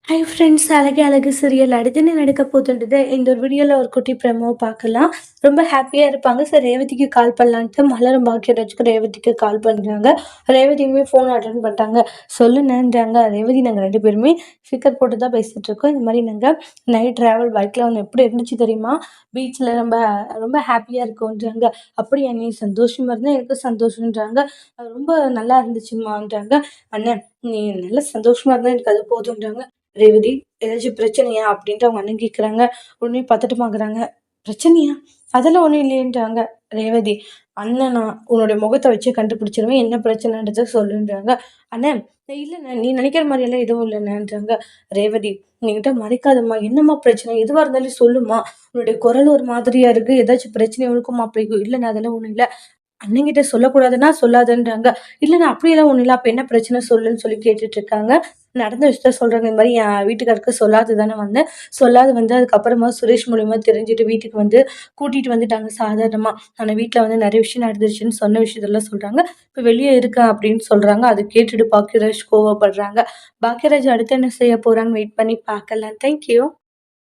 Hi friends, அழகே அழகு serial அடுத்து நடக்க போகுதுன்றது இந்த ஒரு வீடியோவில் ஒரு குட்டி ப்ரெமோ பார்க்கலாம். ரொம்ப ஹாப்பியாக இருப்பாங்க. சார் ரேவதிக்கு கால் பண்ணலான்ட்டு மலரும் பாக்கியராஜுக்கு ரேவதிக்கு கால் பண்ணுறாங்க. ரேவதியுமே ஃபோன் அட்டன் பண்ணிட்டாங்க. சொல்லுங்கன்றாங்க. ரேவதி நாங்கள் 2 பேருமே ஸ்பீக்கர் போட்டு தான் பேசிகிட்டு இருக்கோம். இந்த மாதிரி நாங்கள் நைட் ட்ராவல் பைக்கில் வந்து எப்படி இருந்துச்சு தெரியுமா? பீச்சில் ரொம்ப ரொம்ப ஹாப்பியாக இருக்கும்ன்றாங்க. அப்படியா, நீ சந்தோஷமாக இருந்தால் எனக்கு சந்தோஷன்றாங்க. ரொம்ப நல்லா இருந்துச்சுமான்றாங்க. அண்ணன், நீ நல்லா சந்தோஷமாக இருந்தால் எனக்கு அது போதுன்றாங்க. ரேவதி, ஏதாச்சும் பிரச்சனையா அப்படின்ட்டு அவங்க அண்ணன் கேட்குறாங்க. உடனே பதட்டமாகறாங்க. பிரச்சனையா? அதெல்லாம் ஒன்றும் இல்லையேன்றாங்க. ரேவதி, அண்ணனா உன்னுடைய முகத்தை வச்சு கண்டுபிடிச்சிருவேன், என்ன பிரச்சனைன்றத சொல்லுன்றாங்க. அண்ணன், இல்லைண்ணே, நீ நினைக்கிற மாதிரி எல்லாம் எதுவும் இல்லைண்ணேன்றாங்க. ரேவதி, நீங்கிட்ட மறைக்காதம்மா, என்னம்மா பிரச்சனை, எதுவாக இருந்தாலும் சொல்லுமா, உன்னுடைய குரல் ஒரு மாதிரியா இருக்கு, ஏதாச்சும் பிரச்சனை உனக்குமா? அப்படி இல்லைண்ணே, அதெல்லாம் ஒன்றும் இல்லை. அண்ணங்கிட்ட சொல்லக்கூடாதுன்னா சொல்லாதன்றாங்க. இல்லண்ணா, அப்படியெல்லாம் ஒண்ணும் இல்ல. அப்ப என்ன பிரச்சனை சொல்லுன்னு சொல்லி கேட்டுட்டு இருக்காங்க. நடந்த விஷயத்த சொல்றாங்க. இந்த மாரி என் வீட்டுக்காருக்கு சொல்லாது தானே வந்தேன். சொல்லாது வந்து அதுக்கப்புறமா சுரேஷ் மூலியமா தெரிஞ்சுட்டு வீட்டுக்கு வந்து கூட்டிட்டு வந்துட்டாங்க சாதாரணமா. ஆனா வீட்ல வந்து நெறைய விஷயம் நடந்துருச்சுன்னு சொன்ன விஷயத்தெல்லாம் சொல்றாங்க. இப்ப வெளிய இருக்கேன் அப்படின்னு சொல்றாங்க. அத கேட்டுட்டு பாக்கியராஜ் கோவப்படுறாங்க. பாக்கியராஜ் அடுத்து என்ன செய்ய போறாங்கன்னு வெயிட் பண்ணி பார்க்கலாம். Thank you.